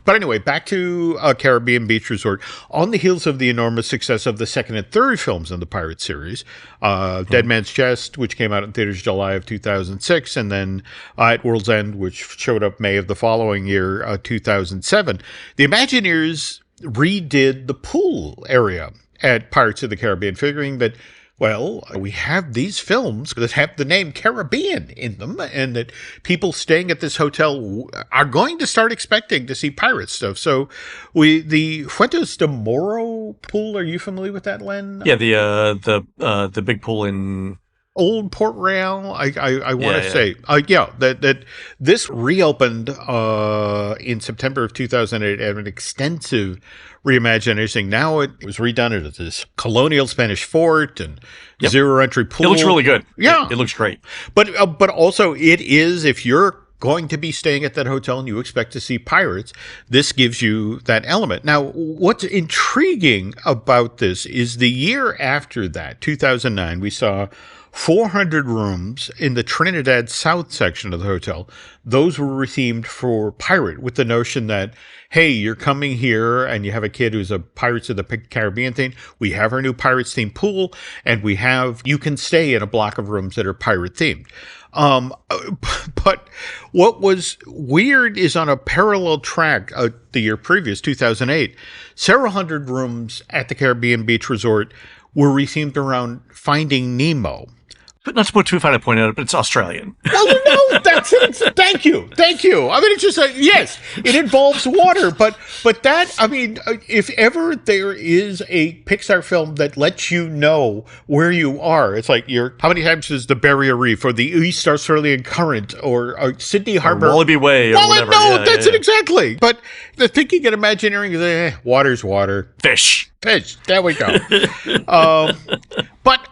But anyway, back to Caribbean Beach Resort. On the heels of the enormous success of the second and third films in the Pirate series, Dead Man's Chest, which came out in theaters July of 2006, and then At World's End, which showed up May of the following year, 2007, the Imagineers redid the pool area at Pirates of the Caribbean, figuring that, well, we have these films that have the name Caribbean in them, and that people staying at this hotel are going to start expecting to see pirate stuff. So the Fuentes de Moro pool, are you familiar with that, Len? Yeah, the big pool in Old Port Royal, I want to say. That this reopened in September of 2008 at an extensive reimagination. Now it was redone as this colonial Spanish fort and zero entry pool. It looks really good. Yeah. It looks great. But also it is, if you're going to be staying at that hotel and you expect to see pirates, this gives you that element. Now, what's intriguing about this is the year after that, 2009, we saw 400 rooms in the Trinidad South section of the hotel. Those were themed for pirate, with the notion that, hey, you're coming here and you have a kid who's a Pirates of the Caribbean theme. We have our new Pirates themed pool, and you can stay in a block of rooms that are pirate themed. But what was weird is on a parallel track, the year previous, 2008, several hundred rooms at the Caribbean Beach Resort were rethemed around Finding Nemo. But not to put too fine a point on it, but it's Australian. Well, no, that's it. Thank you. I mean, it's just yes, it involves water, but that, I mean, if ever there is a Pixar film that lets you know where you are, it's like how many times is the Barrier Reef or the East Australian Current or Sydney Harbor, Wallaby Way, or whatever. No, that's it exactly. But the thinking and Imagineering is water's water. Fish. There we go. But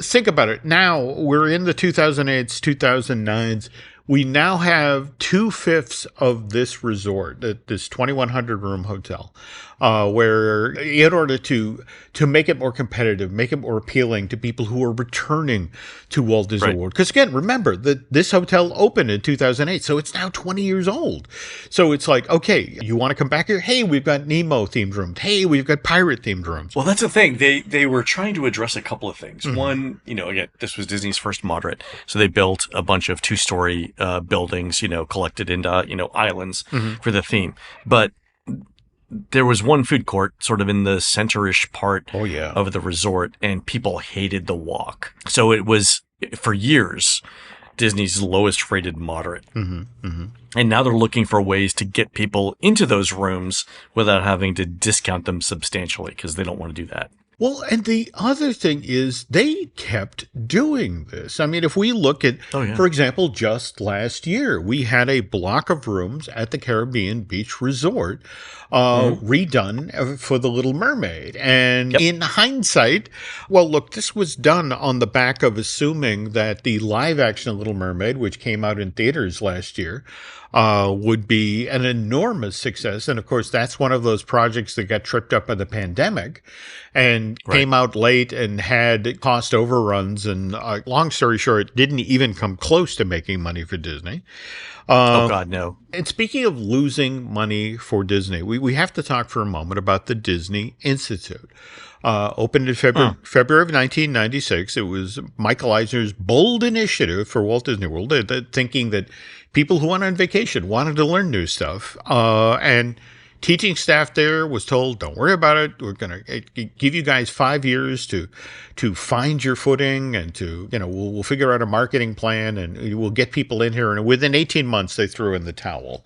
think about it. Now we're in the 2008s, 2009s. We now have 2/5 of this resort, this 2,100 room hotel, where in order to make it more competitive, make it more appealing to people who are returning to Walt Disney World. Because again, remember that this hotel opened in 2008, so it's now 20 years old. So it's like, okay, you want to come back here? Hey, we've got Nemo themed rooms. Hey, we've got pirate themed rooms. Well, that's the thing. They were trying to address a couple of things. Mm-hmm. One, again, this was Disney's first moderate, so they built a bunch of 2-story buildings, collected into islands for the theme. But there was one food court sort of in the center-ish part of the resort, and people hated the walk. So it was, for years, Disney's lowest rated moderate. Mm-hmm. Mm-hmm. And now they're looking for ways to get people into those rooms without having to discount them substantially, because they don't want to do that. Well, and the other thing is they kept doing this. I mean, if we look at, for example, just last year, we had a block of rooms at the Caribbean Beach Resort redone for The Little Mermaid. And in hindsight, well, look, this was done on the back of assuming that the live action Little Mermaid, which came out in theaters last year, would be an enormous success. And of course, that's one of those projects that got tripped up by the pandemic. And and came out late and had cost overruns. And long story short, it didn't even come close to making money for Disney. Oh, God, no. And speaking of losing money for Disney, we have to talk for a moment about the Disney Institute. Opened in February of 1996. It was Michael Eisner's bold initiative for Walt Disney World, thinking that people who went on vacation wanted to learn new stuff. And teaching staff there was told, don't worry about it. We're going to give you guys 5 years to find your footing and to, we'll figure out a marketing plan and we'll get people in here. And within 18 months, they threw in the towel.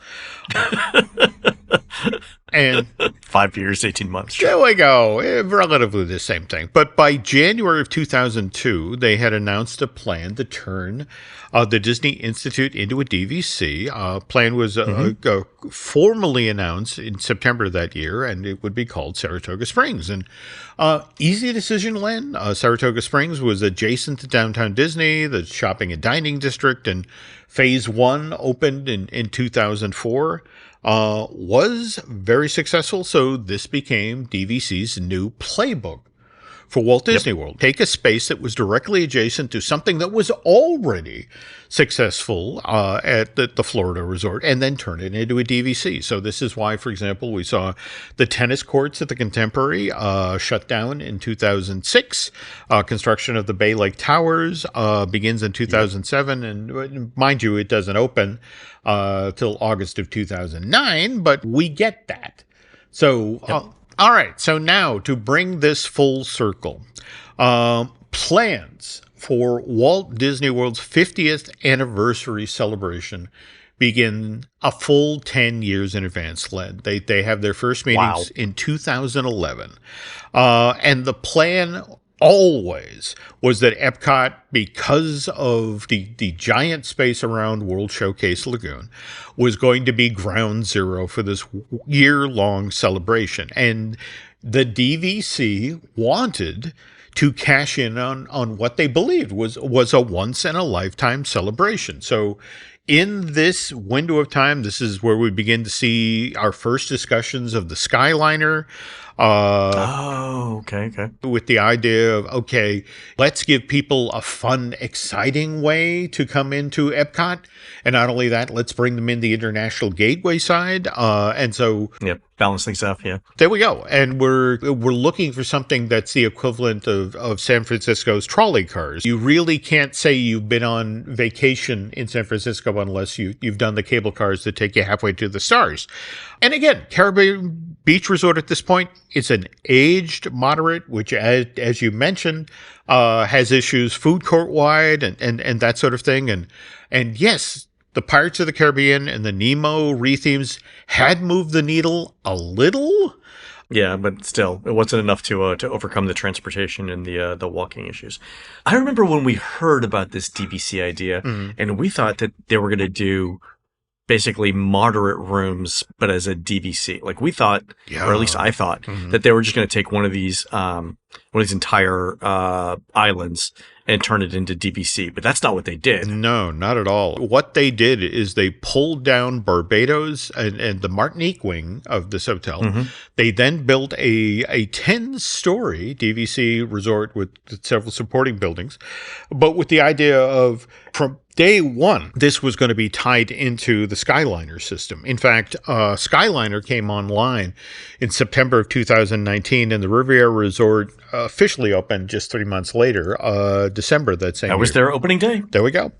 And 5 years, 18 months. There we go. Relatively the same thing. But by January of 2002, they had announced a plan to turn the Disney Institute into a DVC. Plan was formally announced in September of that year, and it would be called Saratoga Springs. And easy decision, Len. Saratoga Springs was adjacent to downtown Disney, the shopping and dining district, and Phase 1 opened in 2004. Was very successful, so this became DVC's new playbook for Walt Disney World. Take a space that was directly adjacent to something that was already successful at the Florida resort and then turn it into a DVC. So this is why, for example, we saw the tennis courts at the Contemporary shut down in 2006. Construction of the Bay Lake Towers begins in 2007. And mind you, it doesn't open till August of 2009, but we get that. So, all right. So now to bring this full circle, plans for Walt Disney World's 50th anniversary celebration begin a full 10 years in advance, Len. They have their first meetings in 2011. And the plan always was that Epcot, because of the giant space around World Showcase Lagoon, was going to be ground zero for this year-long celebration. And the DVC wanted to cash in on what they believed was a once-in-a-lifetime celebration. So in this window of time, this is where we begin to see our first discussions of the Skyliner. Okay. With the idea of, okay, let's give people a fun, exciting way to come into Epcot. And not only that, let's bring them in the international gateway side. And so balance things out. Yeah. There we go. And we're looking for something that's the equivalent of San Francisco's trolley cars. You really can't say you've been on vacation in San Francisco unless you've done the cable cars that take you halfway to the stars. And again, Caribbean Beach Resort at this point, it's an aged moderate, which as you mentioned, has issues food court wide and that sort of thing. And yes, the Pirates of the Caribbean and the Nemo rethemes had moved the needle a little. Yeah, but still, it wasn't enough to overcome the transportation and the walking issues. I remember when we heard about this DVC idea, and we thought that they were going to do basically moderate rooms, but as a DVC. Like we thought, or at least I thought, that they were just going to take one of these entire islands and turn it into DVC, but that's not what they did. No, not at all. What they did is they pulled down Barbados and the Martinique wing of this hotel. They then built a 10-story DVC resort with several supporting buildings, but with the idea of from day one, this was going to be tied into the Skyliner system. In fact, Skyliner came online in September of 2019, and the Riviera Resort officially opened just 3 months later, December that same year. That was their opening day. There we go.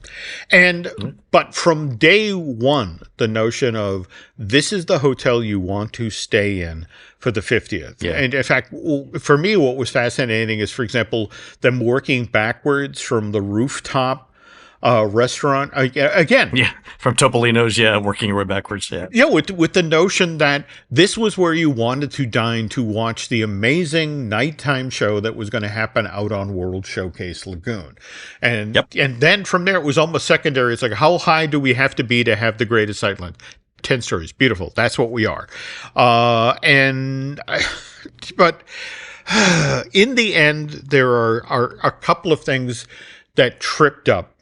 And but from day one, the notion of this is the hotel you want to stay in for the 50th. Yeah. And in fact, for me, what was fascinating is, for example, them working backwards from the rooftop restaurant again. Yeah, from Topolino's, working your way backwards. Yeah, with the notion that this was where you wanted to dine to watch the amazing nighttime show that was going to happen out on World Showcase Lagoon. And and then from there, it was almost secondary. It's like, how high do we have to be to have the greatest sightline? 10 stories. Beautiful. That's what we are. But in the end, there are a couple of things that tripped up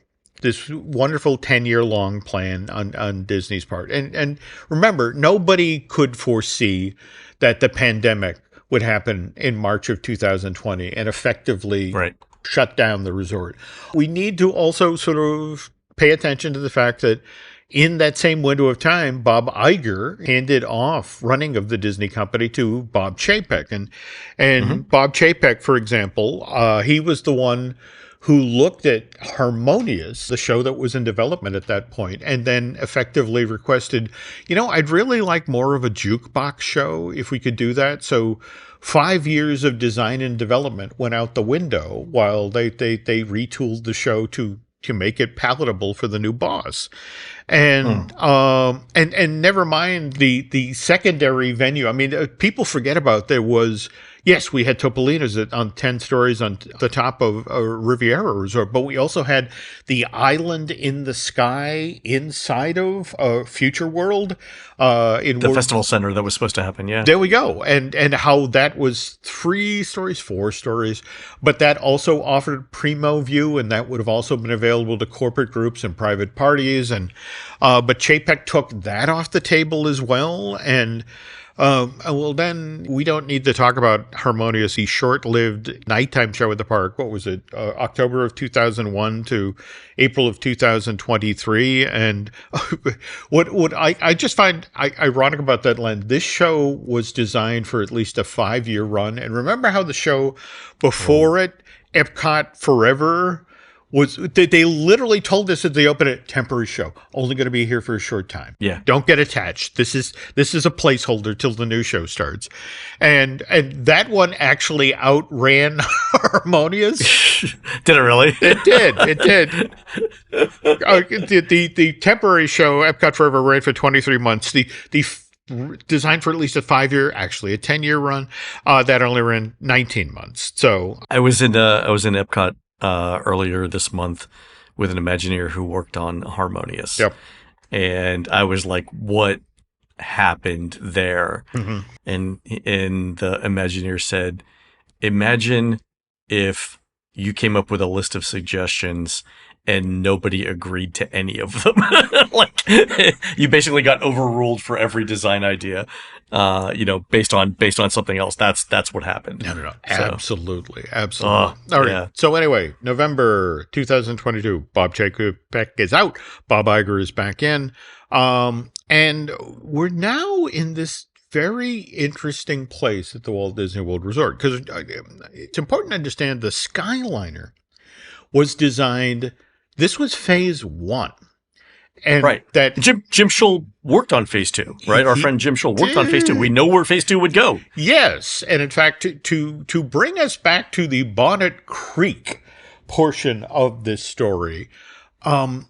this wonderful 10-year-long plan on Disney's part. And remember, nobody could foresee that the pandemic would happen in March of 2020 and effectively shut down the resort. We need to also sort of pay attention to the fact that in that same window of time, Bob Iger handed off running of the Disney company to Bob Chapek. And Bob Chapek, for example, he was the one who looked at Harmonious, the show that was in development at that point, and then effectively requested, I'd really like more of a jukebox show if we could do that. So 5 years of design and development went out the window while they retooled the show to make it palatable for the new boss. And never mind the secondary venue. I mean, people forget about there was, yes, we had Topolino's on 10 stories on the top of a Riviera Resort, but we also had the island in the sky inside of Future World. In the festival center that was supposed to happen, yeah. There we go. And how that was 3 stories, 4 stories, but that also offered primo view, and that would have also been available to corporate groups and private parties. And but Chapek took that off the table as well. And well, then we don't need to talk about Harmonious, the short-lived nighttime show at the park. What was it? October of 2001 to April of 2023. And what I just find ironic about that, Len, this show was designed for at least a 5-year run. And remember how the show before it, Epcot Forever, they literally told us at the open it, temporary show, only going to be here for a short time. Yeah. Don't get attached. This is a placeholder till the new show starts. And that one actually outran Harmonious. Did it really? It did. The temporary show, Epcot Forever, ran for 23 months. The designed for at least a 5-year, actually a 10-year run, that only ran 19 months. So I was in Epcot earlier this month with an Imagineer who worked on Harmonious. Yep. And I was like, what happened there? And the Imagineer said, imagine if you came up with a list of suggestions and nobody agreed to any of them. Like, you basically got overruled for every design idea, based on something else. That's what happened. No. So, Absolutely. All right. Yeah. So anyway, November 2022, Bob Chapek is out. Bob Iger is back in. And we're now in this very interesting place at the Walt Disney World Resort, because it's important to understand the Skyliner was designed. This was phase 1. And right. That Jim Schull worked on phase 2, right? Our friend Jim Schull worked on phase 2. We know where phase 2 would go. Yes. And in fact, to bring us back to the Bonnet Creek portion of this story, remember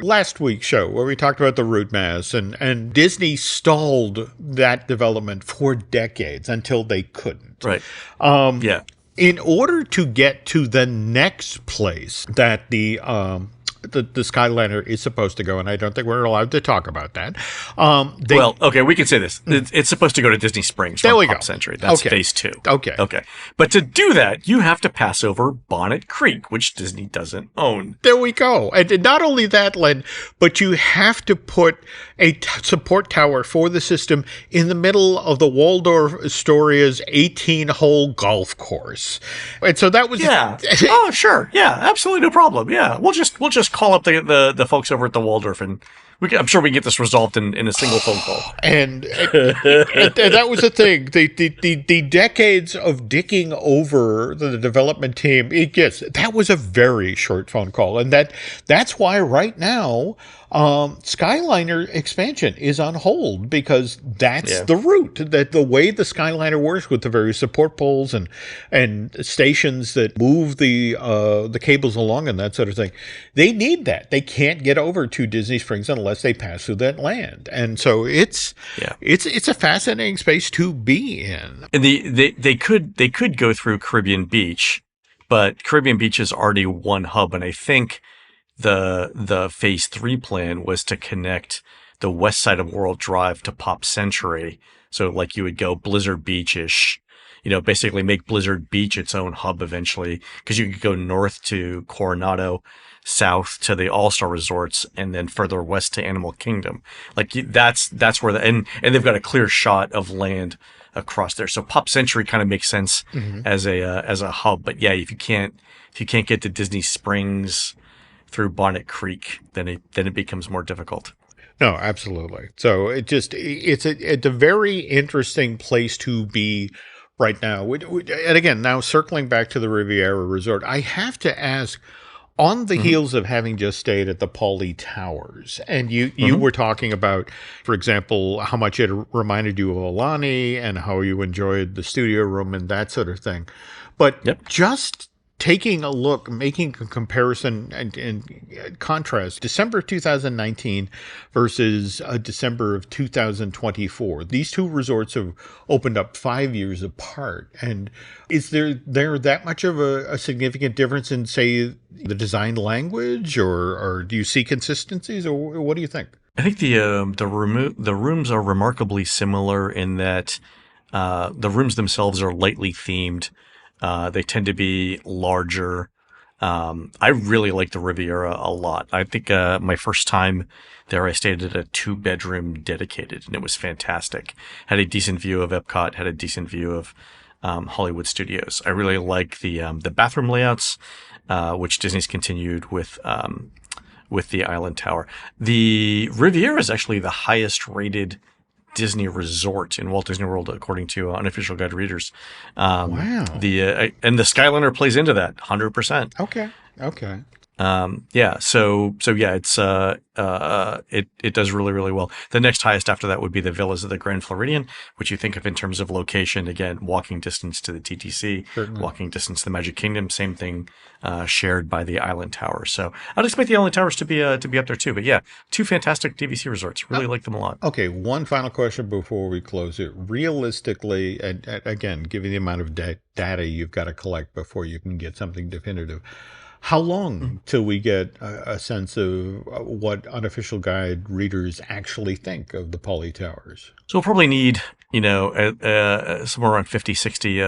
last week's show where we talked about the route mass and Disney stalled that development for decades until they couldn't. Right. Yeah. In order to get to the next place that the Skyliner is supposed to go, and I don't think we're allowed to talk about that. We can say this. It's supposed to go to Disney Springs from Pop Century. That's phase 2. Okay. But to do that, you have to pass over Bonnet Creek, which Disney doesn't own. There we go. And not only that, Len, but you have to put a support tower for the system in the middle of the Waldorf Astoria's 18-hole golf course. And so that was... Yeah. Oh, sure. Yeah, absolutely no problem. Yeah. We'll just call up the folks over at the Waldorf, and I'm sure we can get this resolved in a single phone call. And that was the thing. The decades of dicking over the development team, that was a very short phone call. And that's why right now Skyliner expansion is on hold, because that's the route, that the way the Skyliner works with the various support poles and stations that move the cables along and that sort of thing. They need that. They can't get over to Disney Springs unless they pass through that land. And so it's a fascinating space to be in. And they could go through Caribbean Beach, but Caribbean Beach is already one hub, and I think the phase 3 plan was to connect the west side of World Drive to Pop Century. So like you would go Blizzard Beach-ish, basically make Blizzard Beach its own hub eventually, because you could go north to Coronado, south to the All-Star Resorts, and then further west to Animal Kingdom. Like that's where and they've got a clear shot of land across there. So Pop Century kind of makes sense as a hub. But yeah, if you can't get to Disney Springs through Bonnet Creek, then it becomes more difficult. No, absolutely. So it's a very interesting place to be right now. And again, now circling back to the Riviera Resort, I have to ask, on the heels of having just stayed at the Poly Towers, and you were talking about, for example, how much it reminded you of Alani and how you enjoyed the studio room and that sort of thing. But just taking a look, making a comparison and contrast, December 2019 versus December of 2024. These two resorts have opened up 5 years apart. And is there that much of a significant difference in, say, the design language, or do you see consistencies, or what do you think? I think the rooms are remarkably similar in that the rooms themselves are lightly themed. They tend to be larger. I really like the Riviera a lot. I think my first time there, I stayed at a 2-bedroom dedicated, and it was fantastic. Had a decent view of Epcot, had a decent view of Hollywood Studios. I really like the bathroom layouts, which Disney's continued with the Island Tower. The Riviera is actually the highest rated Disney resort in Walt Disney World, according to unofficial guide readers. Wow. And the Skyliner plays into that 100%. Okay. Yeah. So yeah, it's it does really, really well. The next highest after that would be the Villas of the Grand Floridian, which you think of in terms of location. Again, walking distance to the TTC, walking distance to the Magic Kingdom. Same thing, shared by the Island Tower. So I'd expect the Island Towers to be up there too. But yeah, two fantastic DVC resorts. Really like them a lot. Okay. One final question before we close it. Realistically, and again, given the amount of data you've got to collect before you can get something definitive, how long till we get a sense of what unofficial guide readers actually think of the Poly Towers? So we'll probably need, somewhere around 50, 60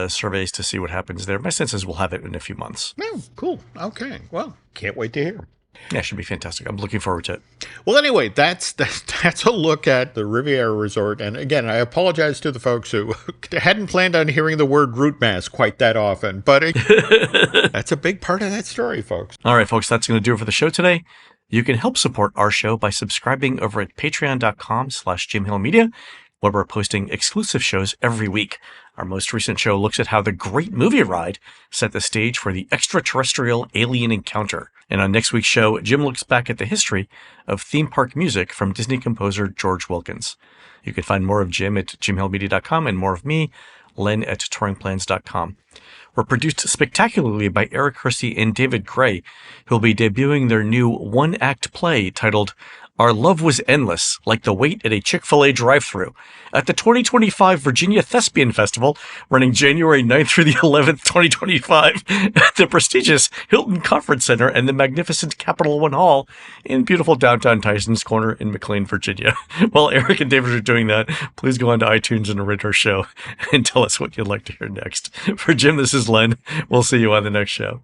surveys to see what happens there. My sense is we'll have it in a few months. Oh, cool. Okay. Well, can't wait to hear. Yeah, it should be fantastic. I'm looking forward to it. Well, anyway, that's a look at the Riviera Resort. And again, I apologize to the folks who hadn't planned on hearing the word root mass quite that often, but that's a big part of that story, folks. All right, folks, that's going to do it for the show today. You can help support our show by subscribing over at patreon.com/JimHillMedia, where we're posting exclusive shows every week. Our most recent show looks at how the Great Movie Ride set the stage for the extraterrestrial alien encounter. And on next week's show, Jim looks back at the history of theme park music from Disney composer George Wilkins. You can find more of Jim at jimhillmedia.com and more of me, Len, at touringplans.com. We're produced spectacularly by Eric Hersey and David Gray, who will be debuting their new one-act play titled Our Love Was Endless, Like the Wait at a Chick-fil-A Drive-Thru, at the 2025 Virginia Thespian Festival, running January 9th through the 11th, 2025, at the prestigious Hilton Conference Center and the magnificent Capital One Hall in beautiful downtown Tysons Corner in McLean, Virginia. While Eric and David are doing that, please go on to iTunes and rate our show and tell us what you'd like to hear next. For Jim, this is Len. We'll see you on the next show.